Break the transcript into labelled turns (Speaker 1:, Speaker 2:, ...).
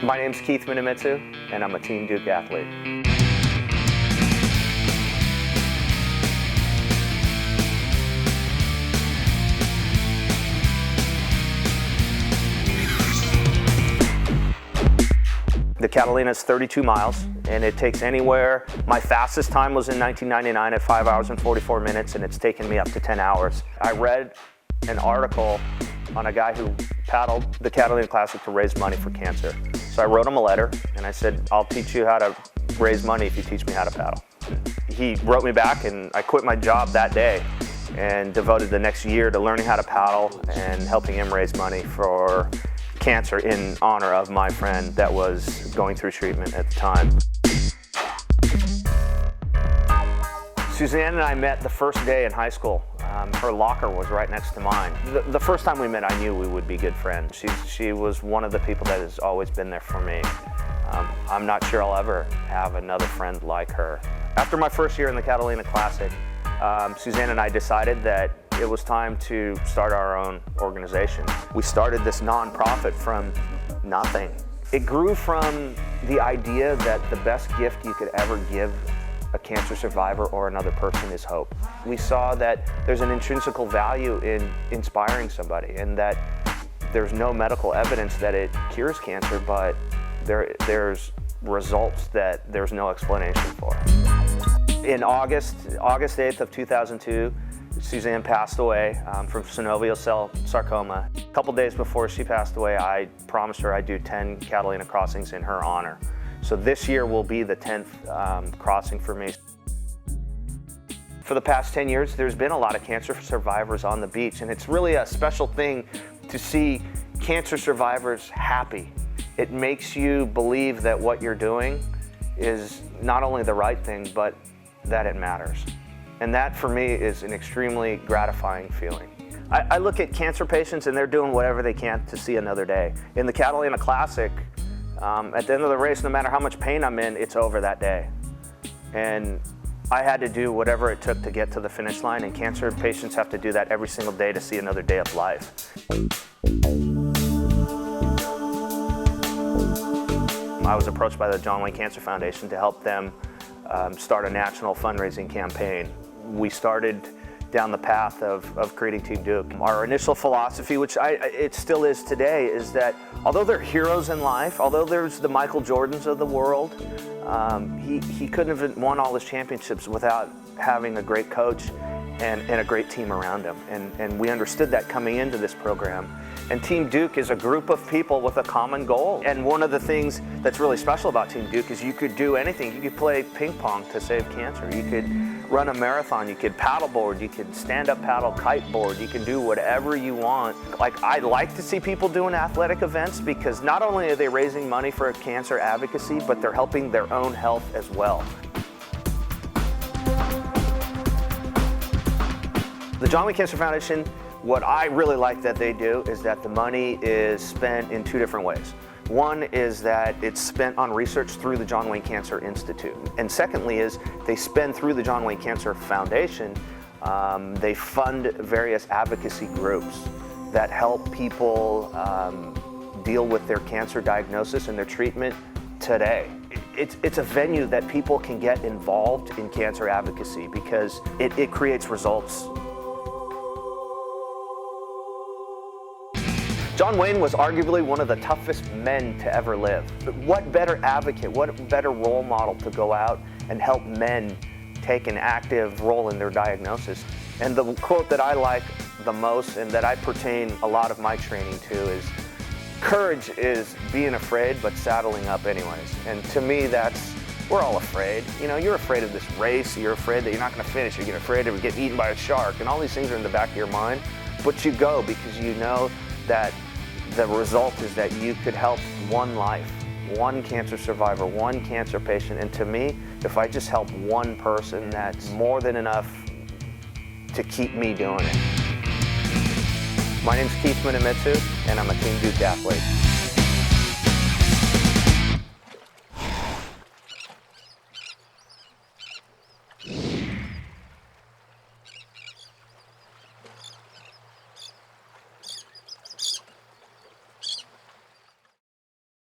Speaker 1: My name's Keith Munemitsu, and I'm a Team Duke athlete. The Catalina is 32 miles, and it takes anywhere. My fastest time was in 1999 at 5 hours and 44 minutes, and it's taken me up to 10 hours. I read an article on a guy who paddled the Catalina Classic to raise money for cancer. So I wrote him a letter, and I said, I'll teach you how to raise money if you teach me how to paddle. He wrote me back, and I quit my job that day and devoted the next year to learning how to paddle and helping him raise money for cancer in honor of my friend that was going through treatment at the time. Suzanne and I met the first day in high school. Her locker was right next to mine. The first time we met, I knew we would be good friends. She was one of the people that has always been there for me. I'm not sure I'll ever have another friend like her. After my first year in the Catalina Classic, Suzanne and I decided that it was time to start our own organization. We started this nonprofit from nothing. It grew from the idea that the best gift you could ever give a cancer survivor or another person is hope. We saw that there's an intrinsic value in inspiring somebody, and that there's no medical evidence that it cures cancer, but there's results that there's no explanation for. In August 8th of 2002, Suzanne passed away from synovial cell sarcoma. A couple days before she passed away, I promised her I'd do 10 Catalina crossings in her honor. So this year will be the 10th crossing for me. For the past 10 years, there's been a lot of cancer survivors on the beach, and it's really a special thing to see cancer survivors happy. It makes you believe that what you're doing is not only the right thing, but that it matters. And that, for me, is an extremely gratifying feeling. I look at cancer patients, and they're doing whatever they can to see another day. In the Catalina Classic, at the end of the race, no matter how much pain I'm in, it's over that day. And I had to do whatever it took to get to the finish line, and cancer patients have to do that every single day to see another day of life. I was approached by the John Wayne Cancer Foundation to help them start a national fundraising campaign. We started down the path of creating Team Duke. Our initial philosophy, which it still is today, is that although they're heroes in life, although there's the Michael Jordans of the world, he couldn't have won all his championships without having a great coach and a great team around him. And we understood that coming into this program. And Team Duke is a group of people with a common goal. And one of the things that's really special about Team Duke is you could do anything. You could play ping pong to save cancer. You could run a marathon. You could paddleboard. You could stand-up paddle, kiteboard. You can do whatever you want. I like to see people doing athletic events because not only are they raising money for cancer advocacy, but they're helping their own health as well. The John Wayne Cancer Foundation, what I really like that they do is that the money is spent in two different ways. One is that it's spent on research through the John Wayne Cancer Institute. And secondly is they spend through the John Wayne Cancer Foundation, they fund various advocacy groups that help people deal with their cancer diagnosis and their treatment today. It's a venue that people can get involved in cancer advocacy because it creates results. John Wayne was arguably one of the toughest men to ever live. But what better advocate, what better role model to go out and help men take an active role in their diagnosis? And the quote that I like the most and that I pertain a lot of my training to is, courage is being afraid but saddling up anyways. And to me, we're all afraid. You know, you're afraid of this race, you're afraid that you're not gonna finish, you're afraid of getting eaten by a shark, and all these things are in the back of your mind, but you go because you know that the result is that you could help one life, one cancer survivor, one cancer patient. And to me, if I just help one person, that's more than enough to keep me doing it. My name's Keith Munemitsu, and I'm a Team Duke athlete.